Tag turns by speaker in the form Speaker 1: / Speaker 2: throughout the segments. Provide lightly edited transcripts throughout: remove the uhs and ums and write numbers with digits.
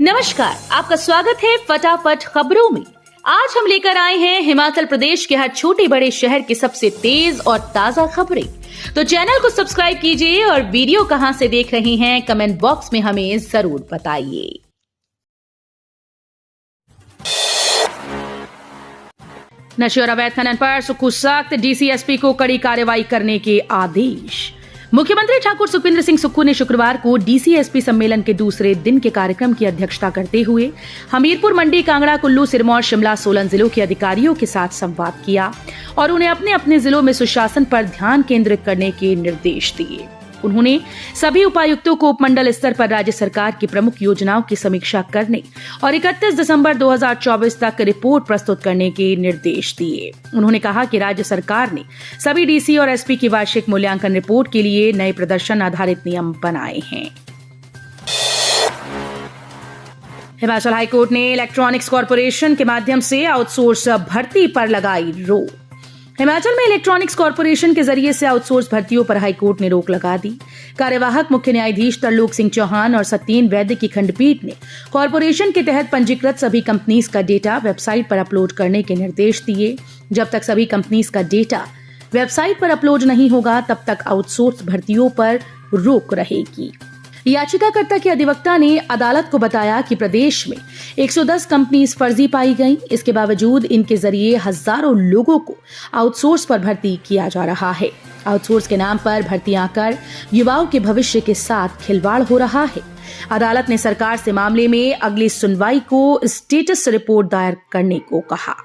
Speaker 1: नमस्कार, आपका स्वागत है फटाफट खबरों में। आज हम लेकर आए हैं हिमाचल प्रदेश के हर छोटे बड़े शहर की सबसे तेज और ताजा खबरें। तो चैनल को सब्सक्राइब कीजिए और वीडियो कहां से देख रहे हैं कमेंट बॉक्स में हमें जरूर बताइए। नशे और अवैध खनन पर सुक्खू सख्त, डीसी-एसपी को कड़ी कार्रवाई करने के आदेश। मुख्यमंत्री ठाकुर सुखविंदर सिंह सुक्खू ने शुक्रवार को डीसी-एसपी सम्मेलन के दूसरे दिन के कार्यक्रम की अध्यक्षता करते हुए हमीरपुर, मंडी, कांगड़ा, कुल्लू, सिरमौर, शिमला, सोलन जिलों के अधिकारियों के साथ संवाद किया और उन्हें अपने अपने जिलों में सुशासन पर ध्यान केंद्रित करने के निर्देश दिए। उन्होंने सभी उपायुक्तों को उपमंडल स्तर पर राज्य सरकार की प्रमुख योजनाओं की समीक्षा करने और 31 दिसंबर 2024 तक रिपोर्ट प्रस्तुत करने के निर्देश दिए। उन्होंने कहा कि राज्य सरकार ने सभी डीसी और एसपी की वार्षिक मूल्यांकन रिपोर्ट के लिए नए प्रदर्शन आधारित नियम बनाए हैं। हिमाचल हाईकोर्ट ने इलेक्ट्रॉनिक्स कॉर्पोरेशन के माध्यम से आउटसोर्स भर्ती पर लगाई रोक। हिमाचल में इलेक्ट्रॉनिक्स कॉर्पोरेशन के जरिए से आउटसोर्स भर्तियों पर हाईकोर्ट ने रोक लगा दी। कार्यवाहक मुख्य न्यायाधीश तरलोक सिंह चौहान और सत्येन वैद्य की खंडपीठ ने कॉर्पोरेशन के तहत पंजीकृत सभी कंपनीज का डेटा वेबसाइट पर अपलोड करने के निर्देश दिए। जब तक सभी कंपनीज का डेटा वेबसाइट पर अपलोड नहीं होगा तब तक आउटसोर्स भर्तियों पर रोक रहेगी। याचिकाकर्ता के अधिवक्ता ने अदालत को बताया कि प्रदेश में 110 कंपनीज फर्जी पाई गईं। इसके बावजूद इनके जरिए हजारों लोगों को आउटसोर्स पर भर्ती किया जा रहा है। आउटसोर्स के नाम पर भर्तियां कर युवाओं के भविष्य के साथ खिलवाड़ हो रहा है। अदालत ने सरकार से मामले में अगली सुनवाई को स्टेटस रिपोर्ट दायर करने को कहा।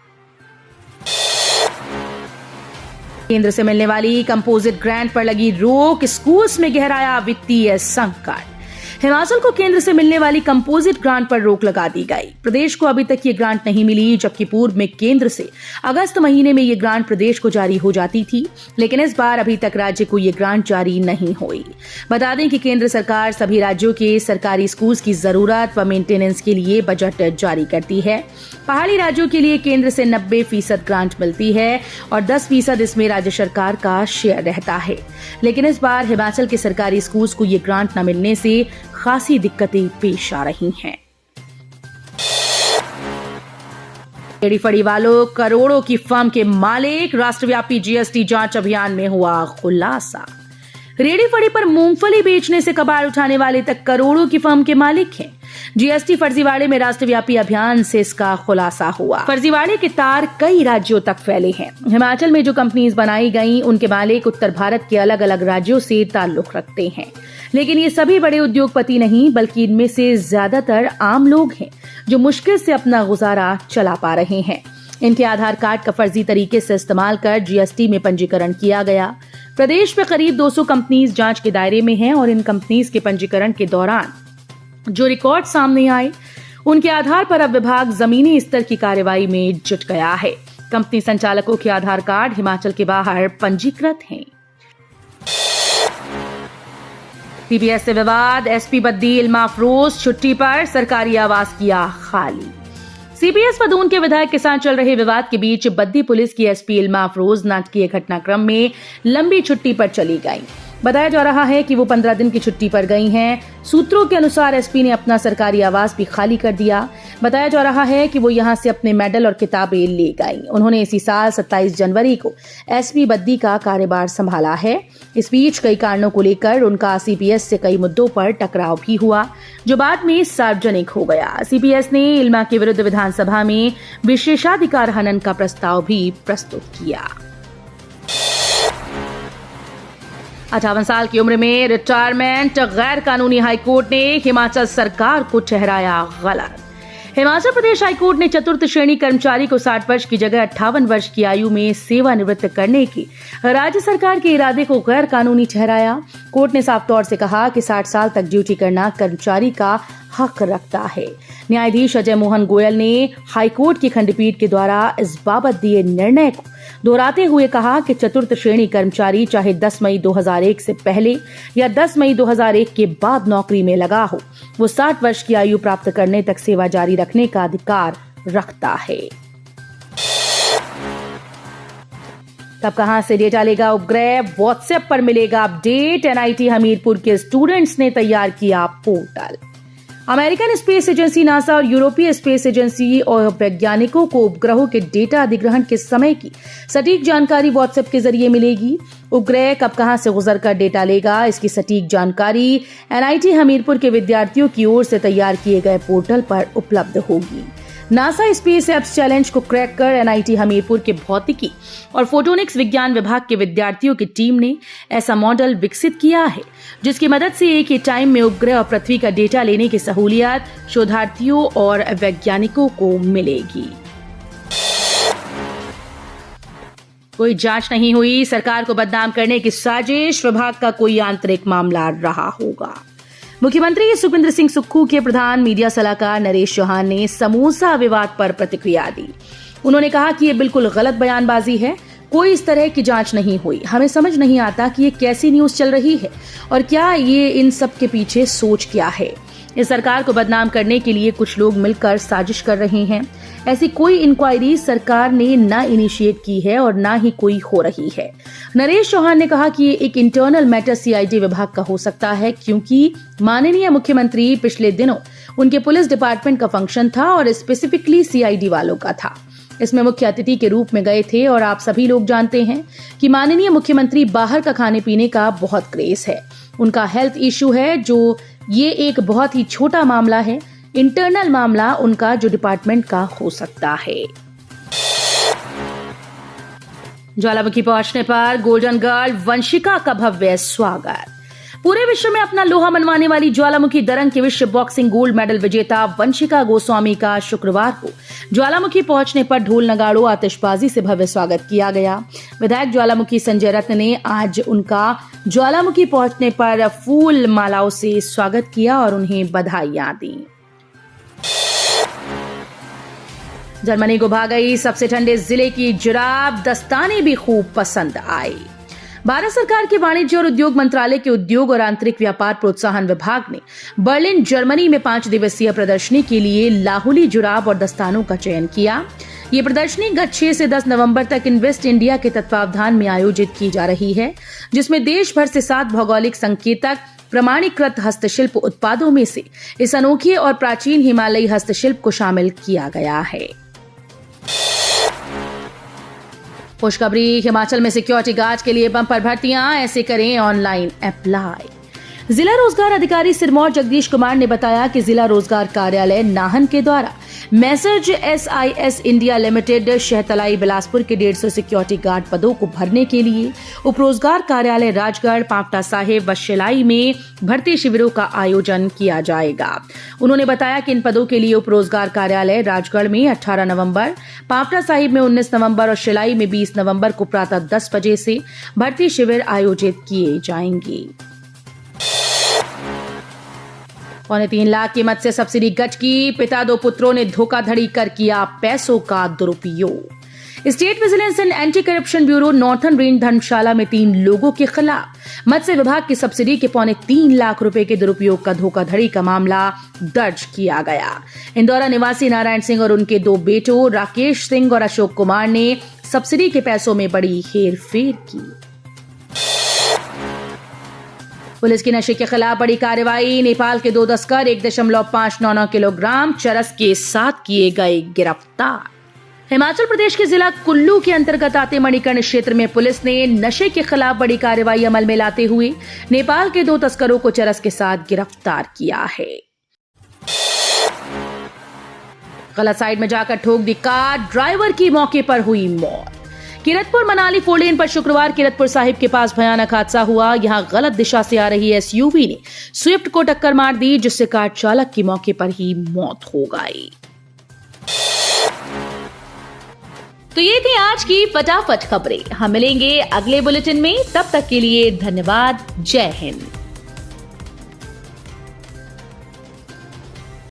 Speaker 1: केंद्र से मिलने वाली कंपोजिट ग्रांट पर लगी रोक, स्कूल्स में गहराया वित्तीय संकट। हिमाचल को केंद्र से मिलने वाली कंपोजिट ग्रांट पर रोक लगा दी गई। प्रदेश को अभी तक ये ग्रांट नहीं मिली, जबकि पूर्व में केंद्र से अगस्त महीने में ये ग्रांट प्रदेश को जारी हो जाती थी, लेकिन इस बार अभी तक राज्य को ये ग्रांट जारी नहीं हुई। बता दें कि केंद्र सरकार सभी राज्यों के सरकारी स्कूल्स की जरूरत व मेंटेनेंस के लिए बजट जारी करती है। पहाड़ी राज्यों के लिए केंद्र से 90% ग्रांट मिलती है और 10% इसमें राज्य सरकार का शेयर रहता है। लेकिन इस बार हिमाचल के सरकारी स्कूल्स को ये ग्रांट न मिलने से खासी दिक्कतें पेश आ रही हैं। रेडी फड़ी वालों, करोड़ों की फर्म के मालिक, राष्ट्रव्यापी जीएसटी जांच अभियान में हुआ खुलासा। रेडी फड़ी पर मूंगफली बेचने से कबाड़ उठाने वाले तक करोड़ों की फर्म के मालिक हैं। जीएसटी फर्जीवाड़े में राष्ट्रव्यापी अभियान से इसका खुलासा हुआ। फर्जीवाड़े के तार कई राज्यों तक फैले हैं। हिमाचल में जो कंपनीज बनाई गई उनके मालिक उत्तर भारत के अलग अलग राज्यों से ताल्लुक रखते हैं, लेकिन ये सभी बड़े उद्योगपति नहीं, बल्कि इनमें से ज्यादातर आम लोग हैं जो मुश्किल से अपना गुजारा चला पा रहे हैं। इनके आधार कार्ड का फर्जी तरीके से इस्तेमाल कर जीएसटी में पंजीकरण किया गया। प्रदेश में करीब 200 कंपनीज जांच के दायरे में हैं और इन कंपनीज के पंजीकरण के दौरान जो रिकॉर्ड सामने आए उनके आधार पर अब विभाग जमीनी स्तर की कार्रवाई में जुट गया है। कंपनी संचालकों के आधार कार्ड हिमाचल के बाहर पंजीकृत हैं। सीबीएस से विवाद, एसपी बद्दी इल्मा अफरोज छुट्टी पर, सरकारी आवास किया खाली। सीबीएस पदून के विधायक के साथ चल रहे विवाद के बीच बद्दी पुलिस की एसपी इल्मा अफरोज नाटकीय घटनाक्रम में लंबी छुट्टी पर चली गई। बताया जा रहा है कि वो 15 दिन की छुट्टी पर गई हैं। सूत्रों के अनुसार एसपी ने अपना सरकारी आवास भी खाली कर दिया। बताया जा रहा है कि वो यहां से अपने मेडल और किताबें ले गईं। उन्होंने इसी साल 27 जनवरी को एसपी बद्दी का कार्यभार संभाला है। इस बीच कई कारणों को लेकर उनका सीपीएस से कई मुद्दों पर टकराव भी हुआ, जो बाद में सार्वजनिक हो गया। सीपीएस ने इल्मा के विरुद्ध विधानसभा में विशेषाधिकार हनन का प्रस्ताव भी प्रस्तुत किया। 58 साल की उम्र में रिटायरमेंट, गैर कानूनी हाईकोर्ट ने हिमाचल सरकार को ठहराया गलत। हिमाचल प्रदेश हाईकोर्ट ने चतुर्थ श्रेणी कर्मचारी को 60 वर्ष की जगह 58 वर्ष की आयु में सेवानिवृत्त करने के राज्य सरकार के इरादे को गैर कानूनी ठहराया। कोर्ट ने साफ तौर से कहा कि 60 साल तक ड्यूटी करना कर्मचारी का हक रखता है। न्यायाधीश अजय मोहन गोयल ने हाईकोर्ट की खंडपीठ के द्वारा इस बाबत दिए निर्णय को दोहराते हुए कहा कि चतुर्थ श्रेणी कर्मचारी चाहे 10 मई 2001 से पहले या 10 मई 2001 के बाद नौकरी में लगा हो, वो 60 वर्ष की आयु प्राप्त करने तक सेवा जारी रखने का अधिकार रखता है। तब कहां से डेटा लेगा उपग्रह, व्हाट्सएप पर मिलेगा अपडेट। एनआईटी हमीरपुर के स्टूडेंट्स ने तैयार किया portal. American space agency NASA और यूरोपीय स्पेस एजेंसी और वैज्ञानिकों को उपग्रहों के डेटा अधिग्रहण के समय की सटीक जानकारी व्हाट्सएप के जरिए मिलेगी। उपग्रह कब कहां से गुजरकर डेटा लेगा, इसकी सटीक जानकारी NIT हमीरपुर के विद्यार्थियों की ओर से तैयार किए गए पोर्टल पर उपलब्ध होगी। नासा स्पेस एप्स चैलेंज को क्रैक कर NIT हमीरपुर के भौतिकी और फोटोनिक्स विज्ञान विभाग के विद्यार्थियों की टीम ने ऐसा मॉडल विकसित किया है जिसकी मदद से एक ही टाइम में उपग्रह और पृथ्वी का डेटा लेने की सहूलियत शोधार्थियों और वैज्ञानिकों को मिलेगी। कोई जांच नहीं हुई, सरकार को बदनाम करने की साजिश, विभाग का कोई आंतरिक मामला रहा होगा। मुख्यमंत्री सुखविंदर सिंह सुक्खू के प्रधान मीडिया सलाहकार नरेश चौहान ने समोसा विवाद पर प्रतिक्रिया दी। उन्होंने कहा कि ये बिल्कुल गलत बयानबाजी है, कोई इस तरह की जांच नहीं हुई। हमें समझ नहीं आता कि ये कैसी न्यूज चल रही है और क्या ये इन सब के पीछे सोच क्या है। इस सरकार को बदनाम करने के लिए कुछ लोग मिलकर साजिश कर रहे हैं। ऐसी कोई इंक्वायरी सरकार ने न इनिशिएट की है और न ही कोई हो रही है। नरेश चौहान ने कहा कि ये एक इंटरनल मैटर CID विभाग का हो सकता है क्योंकि माननीय मुख्यमंत्री पिछले दिनों उनके पुलिस डिपार्टमेंट का फंक्शन था और स्पेसिफिकली CID वालों का था। इसमें मुख्य अतिथि के रूप में गए थे और आप सभी लोग जानते हैं कि माननीय मुख्यमंत्री बाहर का खाने पीने का बहुत क्रेज है। उनका हेल्थ इश्यू है जो ये एक बहुत ही छोटा मामला है, इंटरनल मामला उनका जो डिपार्टमेंट का हो सकता है। ज्वालामुखी पहुंचने पर गोल्डन गर्ल वंशिका का भव्य स्वागत। पूरे विश्व में अपना लोहा मनवाने वाली ज्वालामुखी दरंग की विश्व बॉक्सिंग गोल्ड मेडल विजेता वंशिका गोस्वामी का शुक्रवार को ज्वालामुखी पहुंचने पर ढोल नगाड़ों आतिशबाजी से भव्य स्वागत किया गया। विधायक ज्वालामुखी संजय रत्न ने आज उनका ज्वालामुखी पहुंचने पर फूल मालाओं से स्वागत किया और उन्हें बधाइयां दी। जर्मनी को भा गई सबसे ठंडे जिले की जुराब, दस्ताने भी खूब पसंद आई। भारत सरकार के वाणिज्य और उद्योग मंत्रालय के उद्योग और आंतरिक व्यापार प्रोत्साहन विभाग ने बर्लिन जर्मनी में 5 दिवसीय प्रदर्शनी के लिए लाहुली जुराब और दस्तानों का चयन किया। ये प्रदर्शनी गत 6 से 10 नवंबर तक इन्वेस्ट इंडिया के तत्वावधान में आयोजित की जा रही है, जिसमें देश भर से 7 भौगोलिक संकेतक प्रमाणीकृत हस्तशिल्प उत्पादों में से इस अनोखे और प्राचीन हिमालयी हस्तशिल्प को शामिल किया गया है। खुशखबरी, हिमाचल में सिक्योरिटी गार्ड के लिए बंपर भर्तियां, ऐसे करें ऑनलाइन अप्लाई। जिला रोजगार अधिकारी सिरमौर जगदीश कुमार ने बताया कि जिला रोजगार कार्यालय नाहन के द्वारा messrs SIS India limited Shahtalai Bilaspur के 150 सिक्योरिटी गार्ड पदों को भरने के लिए उपरोजगार कार्यालय राजगढ़, पांवटा साहिब व शिलाई में भर्ती शिविरों का आयोजन किया जाएगा। उन्होंने बताया कि इन पदों के लिए उपरोजगार कार्यालय राजगढ़ में 18 नवंबर, पांवटा साहिब में 19 नवंबर और शिलाई में 20 नवंबर को प्रातः 10 बजे से भर्ती शिविर आयोजित किए जाएंगे। 3.25 लाख कीमत से सब्सिडी गटकी, पिता 2 पुत्रों ने धोखाधड़ी कर किया पैसों का दुरुपयोग। State vigilance and anti corruption bureau northern range Dharamshala में 3 लोगों के खिलाफ मत्स्य विभाग की सब्सिडी के 3.25 लाख रुपए के दुरुपयोग का धोखाधड़ी का मामला दर्ज किया गया। इंदौरा निवासी नारायण सिंह और उनके 2 बेटों राकेश सिंह और अशोक कुमार ने सब्सिडी के पैसों में बड़ी हेरफेर की। पुलिस की नशे के खिलाफ बड़ी कार्रवाई, नेपाल के 2 तस्कर 1.599 किलोग्राम चरस के साथ किए गए गिरफ्तार। हिमाचल प्रदेश के जिला कुल्लू के अंतर्गत आते मणिकर्ण क्षेत्र में पुलिस ने नशे के खिलाफ बड़ी कार्रवाई अमल में लाते हुए नेपाल के 2 तस्करों को चरस के साथ गिरफ्तार किया है। गलत साइड में जाकर ठोक दी कार, ड्राइवर की मौके पर हुई मौत। किरतपुर मनाली 4 लेन पर शुक्रवार किरतपुर साहिब के पास भयानक हादसा हुआ। यहां गलत दिशा से आ रही SUV ने स्विफ्ट को टक्कर मार दी, जिससे कार चालक की मौके पर ही मौत हो गई। तो ये थी आज की फटाफट खबरें। हम मिलेंगे अगले बुलेटिन में, तब तक के लिए धन्यवाद। जय हिंद।